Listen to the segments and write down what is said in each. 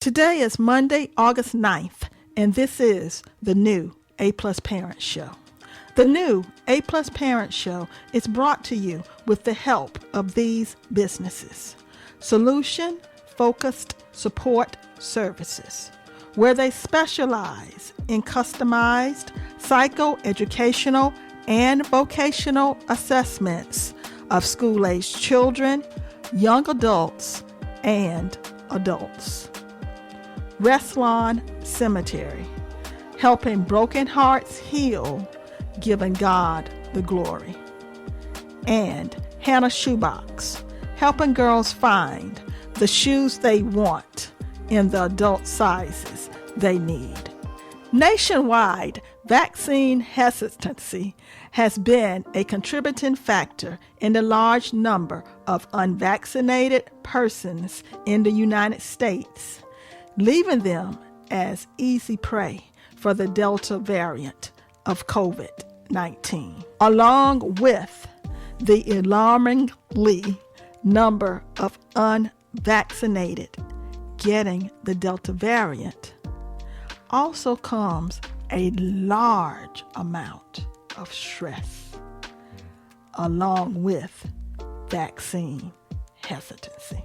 Today is Monday, August 9th, and this is the new A-Plus Parent Show. The new A-Plus Parent Show is brought to you with the help of these businesses. Solution Focused Support Services, where they specialize in customized psychoeducational and vocational assessments of school-aged children, young adults, and adults. Restlawn Cemetery, helping broken hearts heal, giving God the glory. And Hannah Shoebox, helping girls find the shoes they want in the adult sizes they need. Nationwide, vaccine hesitancy has been a contributing factor in the large number of unvaccinated persons in the United States, leaving them as easy prey for the Delta variant of COVID-19, along with the alarmingly number of unvaccinated getting the Delta variant. Also comes a large amount of stress, along with vaccine hesitancy.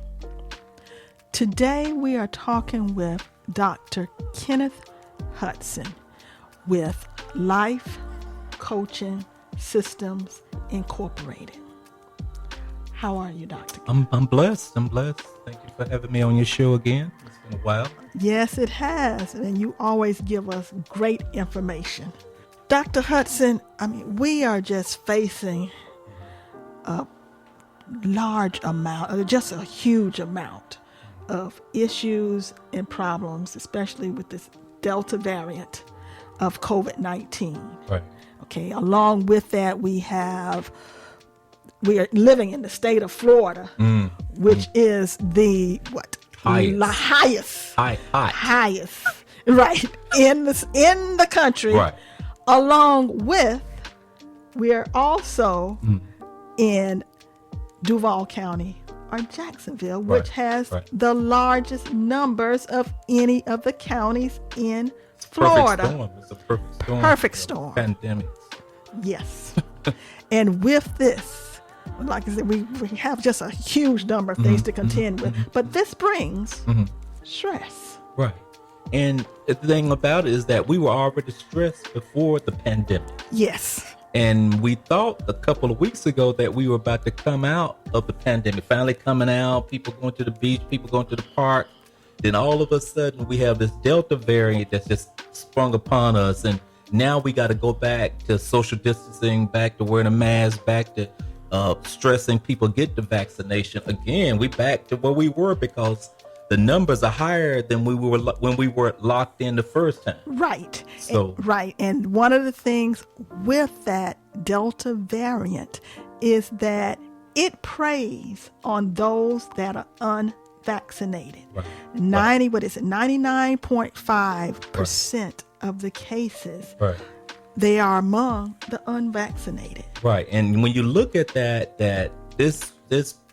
Today we are talking with Dr. Kenneth Hudson with Life Coaching Systems Incorporated. How are you, Dr. I'm blessed. Thank you for having me on your show again. It's been a while. Yes, it has. And you always give us great information. Dr. Hudson, we are just facing a large amount, or just a huge amount of issues and problems, especially with this Delta variant of COVID-19. Right. Okay. Along with that, we are living in the state of Florida, which is the highest, right, in the country. Right. Along with, we are also in Duval County or Jacksonville, which has the largest numbers of any of the counties in Florida. It's a perfect storm. Perfect storm. Pandemic. Yes. And with this, like I said, we have just a huge number of things to contend with. But this brings stress. Right. And the thing about it is that we were already stressed before the pandemic. Yes. And we thought a couple of weeks ago that we were about to come out of the pandemic, finally coming out, people going to the beach, people going to the park. Then all of a sudden we have this Delta variant that's just sprung upon us. And now we got to go back to social distancing, back to wearing a mask, back to stressing people get the vaccination. Again, we back to where we were because the numbers are higher than we were when we were locked in the first time. Right. So And one of the things with that Delta variant is that it preys on those that are unvaccinated. Right. 99.5% of the cases, they are among the unvaccinated. Right. And when you look at that this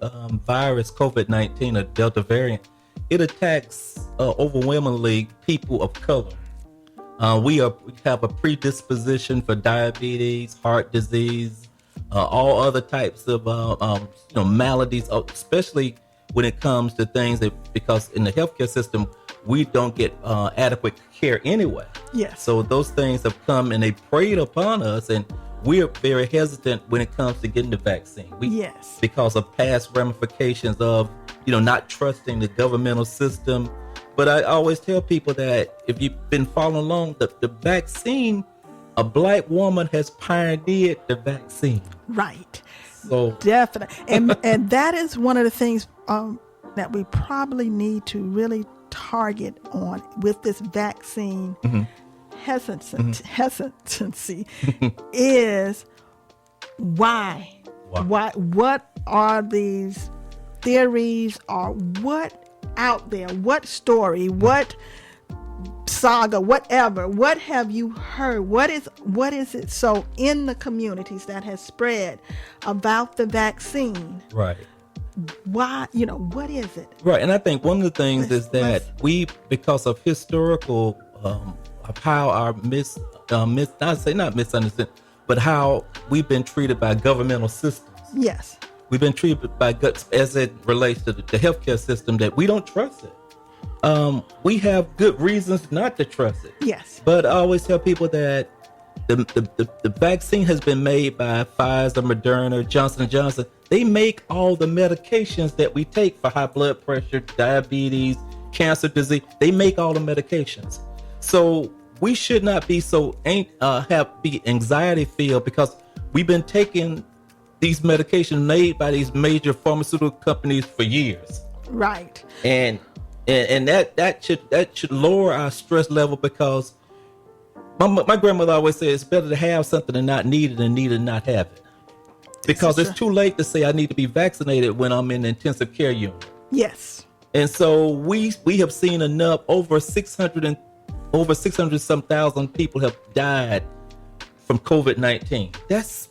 virus, COVID-19, or Delta variant, it attacks overwhelmingly people of color. We have a predisposition for diabetes, heart disease, all other types of maladies, especially when it comes to things because in the healthcare system we don't get adequate care anyway. Yes. So those things have come and they preyed upon us, and we're very hesitant when it comes to getting the vaccine. Yes. Because of past ramifications of not trusting the governmental system. But I always tell people that if you've been following along, the vaccine, a Black woman has pioneered the vaccine. Right. So definitely. And that is one of the things that we probably need to really target on with this vaccine hesitancy is why? What are these theories, or what out there, what story, what saga, whatever, what have you heard, what is it so in the communities that has spread about the vaccine, right, why, what is it? Right. And I think one of the things is that let's- we, because of historical, of how our not misunderstood, but how we've been treated by governmental systems. Yes. We've been treated by guts as it relates to the healthcare system, that we don't trust it. We have good reasons not to trust it. Yes. But I always tell people that the vaccine has been made by Pfizer, Moderna, Johnson & Johnson. They make all the medications that we take for high blood pressure, diabetes, cancer disease. They make all the medications. So we should not be be anxiety filled, because we've been taking these medications made by these major pharmaceutical companies for years. Right. And that should lower our stress level, because my grandmother always said it's better to have something and not need it than need it and not have it. Because it's too late to say I need to be vaccinated when I'm in the intensive care unit. Yes. And so we have seen enough. Over 600 some thousand people have died from COVID-19. That's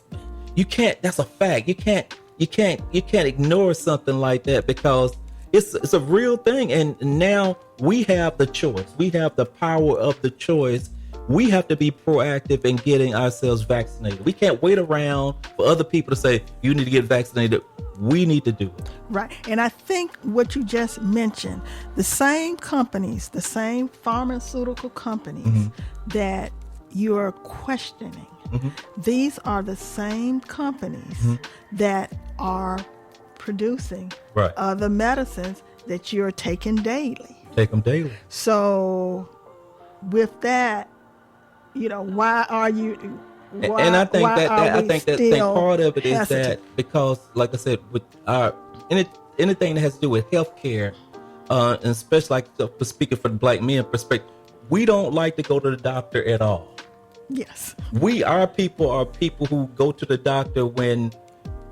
a fact. You can't ignore something like that, because it's a real thing. And now we have the choice. We have the power of the choice. We have to be proactive in getting ourselves vaccinated. We can't wait around for other people to say, you need to get vaccinated. We need to do it. Right. And I think what you just mentioned, the same companies, the same pharmaceutical companies that you're questioning, these are the same companies that are producing the medicines that you're taking daily. Take them daily. So with that, why are you? And I think that part of it is that, because, like I said, with anything that has to do with healthcare, and especially for speaking for the Black men perspective, we don't like to go to the doctor at all. Yes. Our people are people who go to the doctor when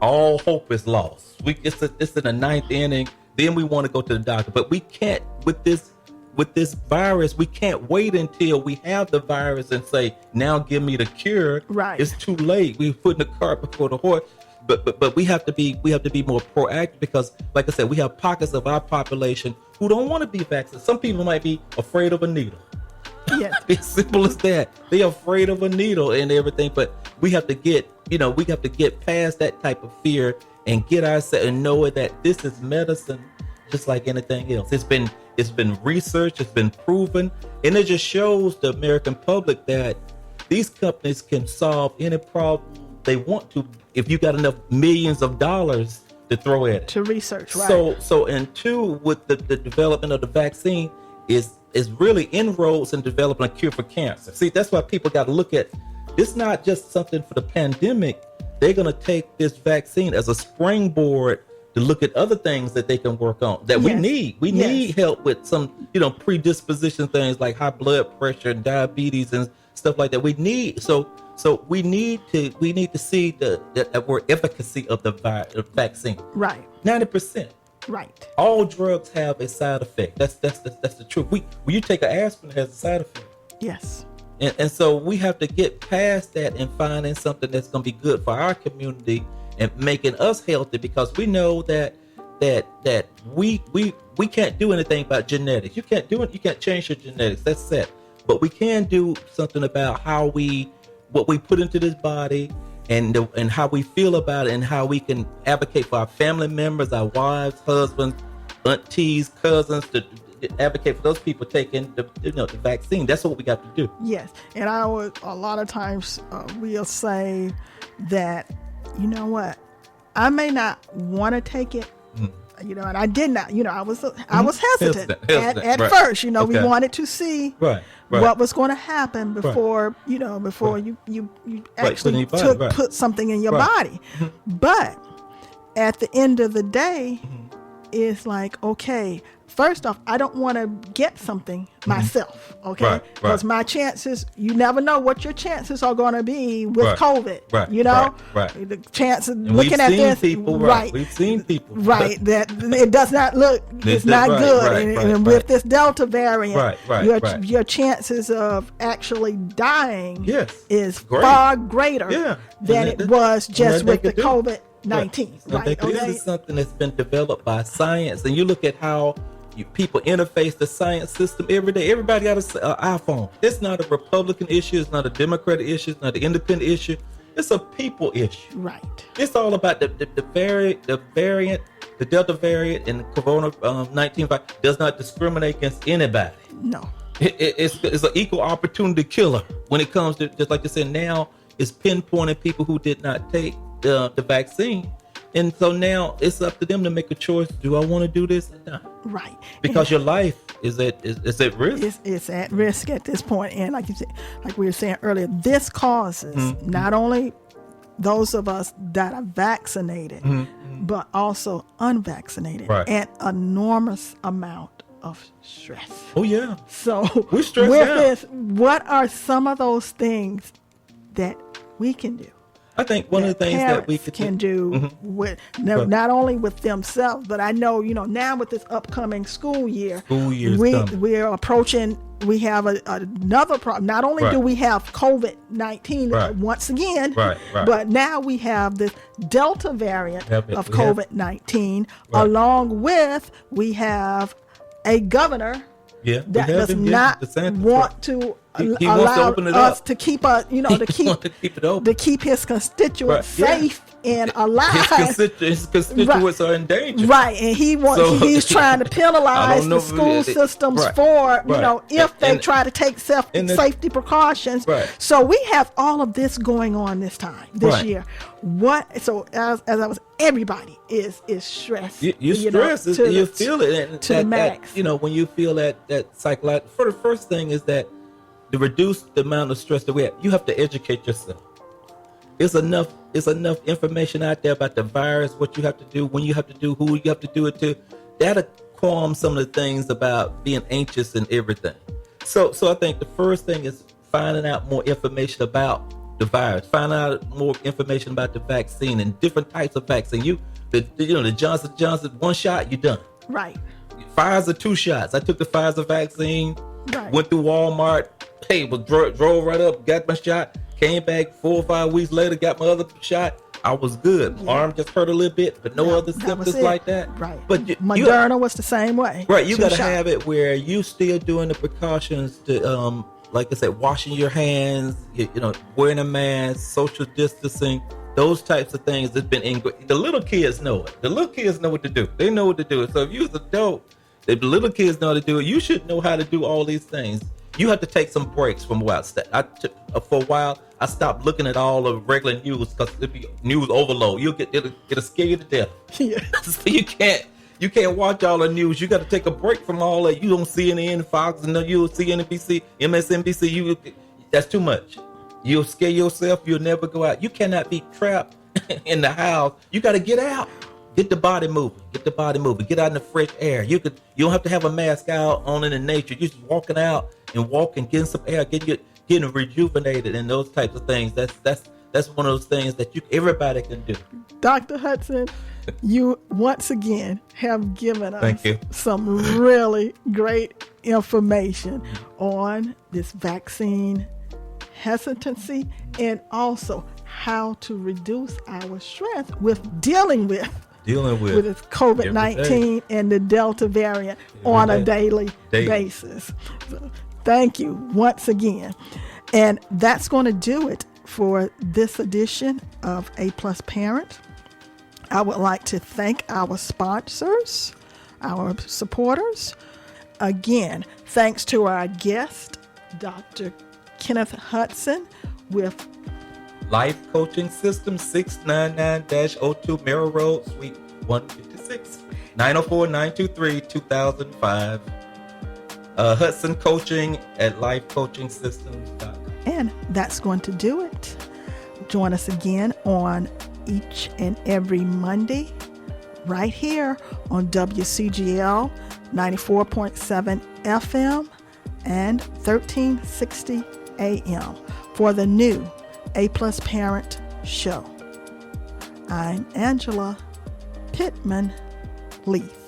all hope is lost. It's in the ninth inning. Then we want to go to the doctor, but we can't with this virus. We can't wait until we have the virus and say, now give me the cure. Right. It's too late. We're putting the cart before the horse. But we have to be more proactive, because, like I said, we have pockets of our population who don't want to be vaccinated. Some people might be afraid of a needle. Yes. It's simple as that. They're afraid of a needle and everything. But we have to get past that type of fear and get ourselves and know that this is medicine, just like anything else. It's been researched, it's been proven, and it just shows the American public that these companies can solve any problem they want to if you got enough millions of dollars to throw at it. To research, right. So and two, with the development of the vaccine is really inroads in developing a cure for cancer. See, that's why people got to look at it's not just something for the pandemic. They're going to take this vaccine as a springboard to look at other things that they can work on that we need. We need help with some, predisposition things like high blood pressure and diabetes and stuff like that. We need so we need to see that word efficacy of the vaccine. Right. 90%. Right. All drugs have a side effect. That's the truth. When you take an aspirin, it has a side effect. Yes. And so we have to get past that and finding something that's going to be good for our community and making us healthy, because we know that we can't do anything about genetics. You can't do it. You can't change your genetics. That's set. But we can do something about what we put into this body and how we feel about it, and how we can advocate for our family members, our wives, husbands, aunties, cousins, to advocate for those people taking the vaccine. That's what we got to do. Yes. And a lot of times we'll say that, you know what, I may not want to take it, and I did not, I was hesitant at first, we wanted to see what was going to happen before, before you actually put something in your body. But at the end of the day, it's like, okay, first off, I don't want to get something myself, okay? Because my chances, you never know what your chances are going to be with COVID, The chances, looking at this, we've seen people, that it does not look, it's not good. And with this Delta variant, your chances of actually dying is far greater than it was just with the COVID COVID-19, right? This is something that's been developed by science, and you look at how people interface the science system every day. Everybody got an iPhone. It's not a Republican issue. It's not a Democratic issue. It's not an independent issue. It's a people issue. Right. It's all about the variant, the Delta variant, and COVID-19 does not discriminate against anybody. No. It's an equal opportunity killer when it comes to, just like you said, now it's pinpointing people who did not take the vaccine. And so now it's up to them to make a choice. Do I want to do this or not? Right. Because your life is at risk. It's at risk at this point. And like you said, like we were saying earlier, this causes not only those of us that are vaccinated, but also unvaccinated, an enormous amount of stress. Oh, yeah. So we're stressed with out. this, what are some of those things that we can do? I think one of the things that we can do with not only with themselves, but I know, now with this upcoming school year, we're approaching. We have another problem. Not only do we have COVID-19 once again, but now we have this Delta variant of COVID-19, along with we have a governor that does not want to allow us to keep to keep his constituents safe and alive. His constituents are in danger. Right, and he's trying to penalize the school systems for if they try to take safety precautions. So we have all of this going on this year. Everybody is stressed. You're stressed. You feel it, and to the max. When you feel that psychological. For the first thing is that to reduce the amount of stress that we have, you have to educate yourself. It's enough information out there about the virus, what you have to do, when you have to do, who you have to do it to. That'll calm some of the things about being anxious and everything. So I think the first thing is finding out more information about the virus, find out more information about the vaccine and different types of vaccine. The Johnson & Johnson, 1 shot, you're done. Right. Pfizer, 2 shots. I took the Pfizer vaccine, went through Walmart, drove right up, got my shot, came back 4 or 5 weeks later, got my other shot. I was good. Yeah. Arm just hurt a little bit, but no other symptoms like that. Right. But Moderna was the same way. Right. You got to have it where you still doing the precautions to, like I said, washing your hands, wearing a mask, social distancing, those types of things that's been ingrained. The little kids know it. The little kids know what to do. They know what to do. So if you're an adult, if the little kids know how to do it, you should know how to do all these things. You have to take some breaks from a while. For a while, I stopped looking at all the regular news because it'd be news overload. It'll scare you to death. Yeah. So you can't watch all the news. You got to take a break from all that. You don't see CNN, Fox, and you don't see NBC, MSNBC. That's too much. You'll scare yourself. You'll never go out. You cannot be trapped in the house. You got to get out. Get the body moving. Get out in the fresh air. You don't have to have a mask out on in the nature. You're just walking out and getting some air, getting rejuvenated, and those types of things. That's one of those things that everybody can do. Dr. Hudson, you once again have given us Thank you. some really great information on this vaccine hesitancy and also how to reduce our stress with dealing with this COVID-19 and the Delta variant on a daily basis. So, thank you once again. And that's going to do it for this edition of A+ Parent. I would like to thank our sponsors, our supporters. Again, thanks to our guest, Dr. Kenneth Hudson with Life Coaching System, 699-02 Merrill Road, Suite 156, 904-923-2005. Hudson Coaching at lifecoachingsystems.com. And that's going to do it. Join us again on each and every Monday right here on WCGL 94.7 FM and 1360 AM for the new A+ Parent Show. I'm Angela Pittman Leaf.